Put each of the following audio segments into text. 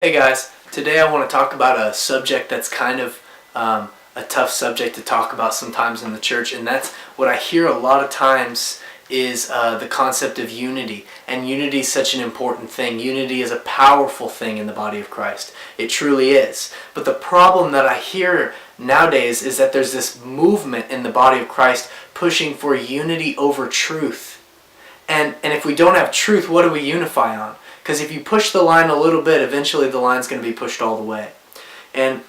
Hey guys, today I want to talk about a subject that's kind of a tough subject to talk about sometimes in the church, and that's what I hear a lot of times is the concept of unity. And unity is such an important thing. Unity is a powerful thing in the body of Christ. It truly is. But the problem that I hear nowadays is that there's this movement in the body of Christ pushing for unity over truth. And if we don't have truth, what do we unify on? Because if you push the line a little bit, eventually the line's going to be pushed all the way. And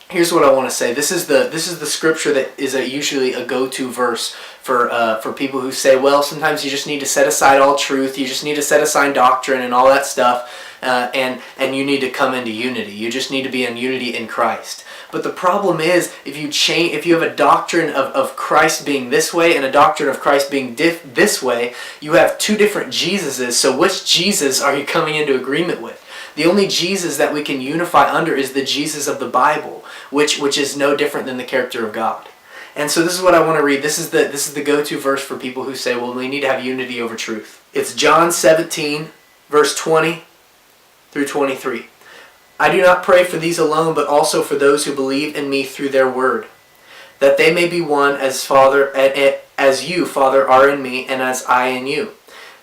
here's what I want to say. This is the scripture that is usually a go-to verse for people who say, well, sometimes you just need to set aside all truth. You just need to set aside doctrine and all that stuff, and you need to come into unity. You just need to be in unity in Christ. But the problem is, if you have a doctrine of Christ being this way and a doctrine of Christ being this way, you have two different Jesuses. So which Jesus are you coming into agreement with? The only Jesus that we can unify under is the Jesus of the Bible, which is no different than the character of God. And so this is what I want to read. This is the go-to verse for people who say, well, we need to have unity over truth. It's John 17, verse 20 through 23. I do not pray for these alone, but also for those who believe in me through their word, that they may be one as you, Father, are in me, and as I in you,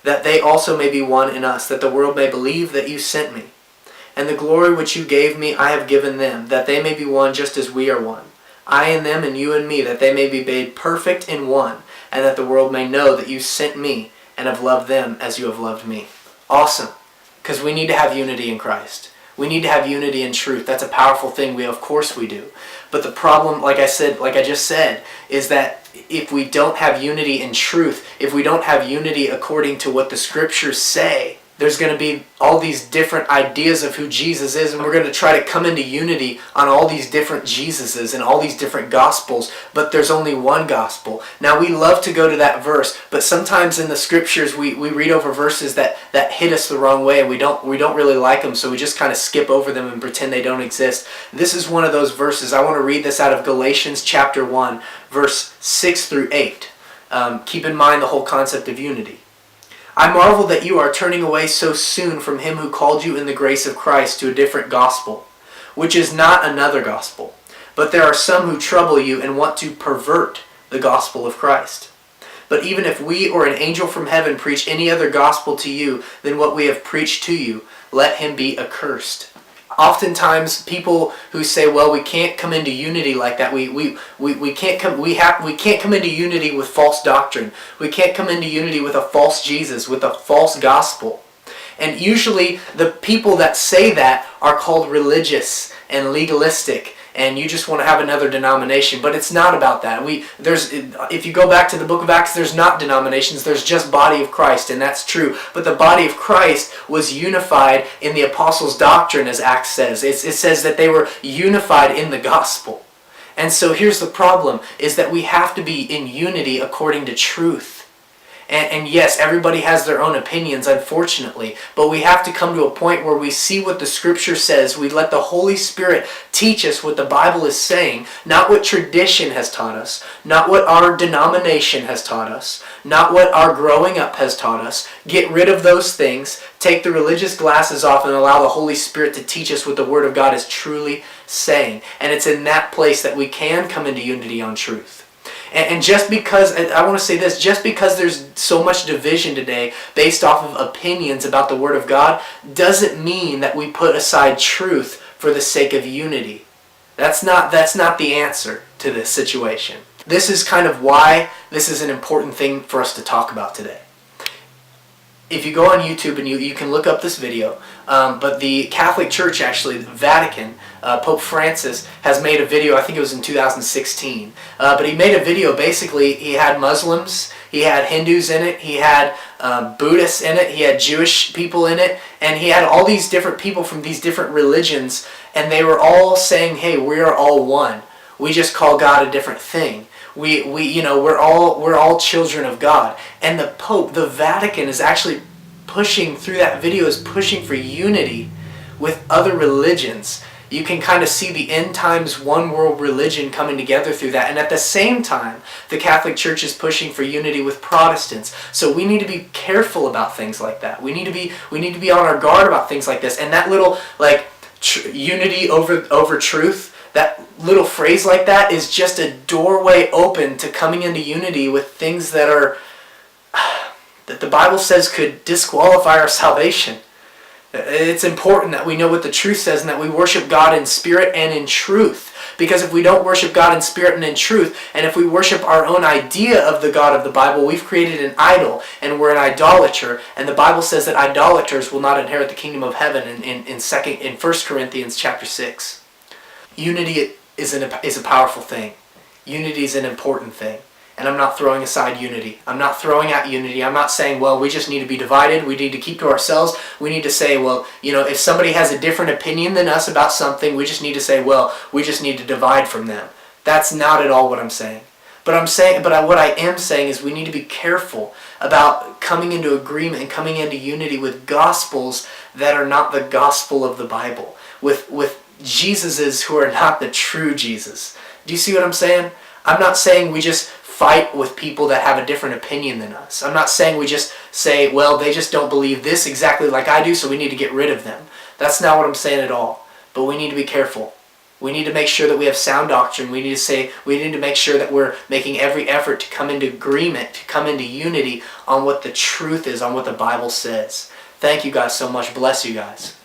that they also may be one in us, that the world may believe that you sent me. And the glory which you gave me I have given them, that they may be one just as we are one. I in them and you in me, that they may be made perfect in one, and that the world may know that you sent me and have loved them as you have loved me. Awesome. Because we need to have unity in Christ. We need to have unity in truth. That's a powerful thing. Of course we do. But the problem, like I just said, is that if we don't have unity in truth, if we don't have unity according to what the scriptures say, there's going to be all these different ideas of who Jesus is, and we're going to try to come into unity on all these different Jesuses and all these different gospels, but there's only one gospel. Now, we love to go to that verse, but sometimes in the scriptures we read over verses that hit us the wrong way, and we don't really like them, so we just kind of skip over them and pretend they don't exist. This is one of those verses. I want to read this out of Galatians chapter 1, verse 6 through 8. Keep in mind the whole concept of unity. I marvel that you are turning away so soon from him who called you in the grace of Christ to a different gospel, which is not another gospel. But there are some who trouble you and want to pervert the gospel of Christ. But even if we or an angel from heaven preach any other gospel to you than what we have preached to you, let him be accursed. Oftentimes, people who say, "Well, we can't come into unity like that. We can't come into unity with false doctrine. We can't come into unity with a false Jesus, with a false gospel." And usually, the people that say that are called religious and legalistic, and you just want to have another denomination. But it's not about that. If you go back to the book of Acts, there's not denominations, there's just body of Christ, and that's true. But the body of Christ was unified in the apostles' doctrine, as Acts says. It says that they were unified in the gospel. And so here's the problem, is that we have to be in unity according to truth. And yes, everybody has their own opinions, unfortunately, but we have to come to a point where we see what the scripture says. We let the Holy Spirit teach us what the Bible is saying, not what tradition has taught us, not what our denomination has taught us, not what our growing up has taught us. Get rid of those things, take the religious glasses off, and allow the Holy Spirit to teach us what the Word of God is truly saying. And it's in that place that we can come into unity on truth. And just because, I want to say this, just because there's so much division today based off of opinions about the Word of God, doesn't mean that we put aside truth for the sake of unity. That's not the answer to this situation. This is kind of why this is an important thing for us to talk about today. If you go on YouTube and you can look up this video, but the Catholic Church, actually, the Vatican, Pope Francis has made a video, I think it was in 2016, but he made a video, basically he had Muslims, he had Hindus in it, he had Buddhists in it, he had Jewish people in it, and he had all these different people from these different religions, and they were all saying, hey, we're all one. We just call God a different thing. We're all children of God. And the Pope, the Vatican, is actually pushing through that video, is pushing for unity with other religions. You can kind of see the end times one world religion coming together through that. And at the same time, the Catholic Church is pushing for unity with Protestants. So we need to be careful about things like that. We need to be on our guard about things like this. And that little unity over truth, that little phrase like that is just a doorway open to coming into unity with things that are that the Bible says could disqualify our salvation. It's important that we know what the truth says and that we worship God in spirit and in truth. Because if we don't worship God in spirit and in truth, and if we worship our own idea of the God of the Bible, we've created an idol and we're an idolater. And the Bible says that idolaters will not inherit the kingdom of heaven in 1 Corinthians chapter 6. Unity is a powerful thing. Unity is an important thing. And I'm not throwing aside unity. I'm not throwing out unity. I'm not saying, well, we just need to be divided. We need to keep to ourselves. We need to say, well, if somebody has a different opinion than us about something, we just need to say, well, we just need to divide from them. That's not at all what I'm saying. What I am saying is we need to be careful about coming into agreement and coming into unity with gospels that are not the gospel of the Bible. With Jesuses who are not the true Jesus. Do you see what I'm saying? I'm not saying we just fight with people that have a different opinion than us. I'm not saying we just say, well, they just don't believe this exactly like I do, so we need to get rid of them. That's not what I'm saying at all. But we need to be careful. We need to make sure that we have sound doctrine. We need to make sure that we're making every effort to come into agreement, to come into unity on what the truth is, on what the Bible says. Thank you guys so much. Bless you guys.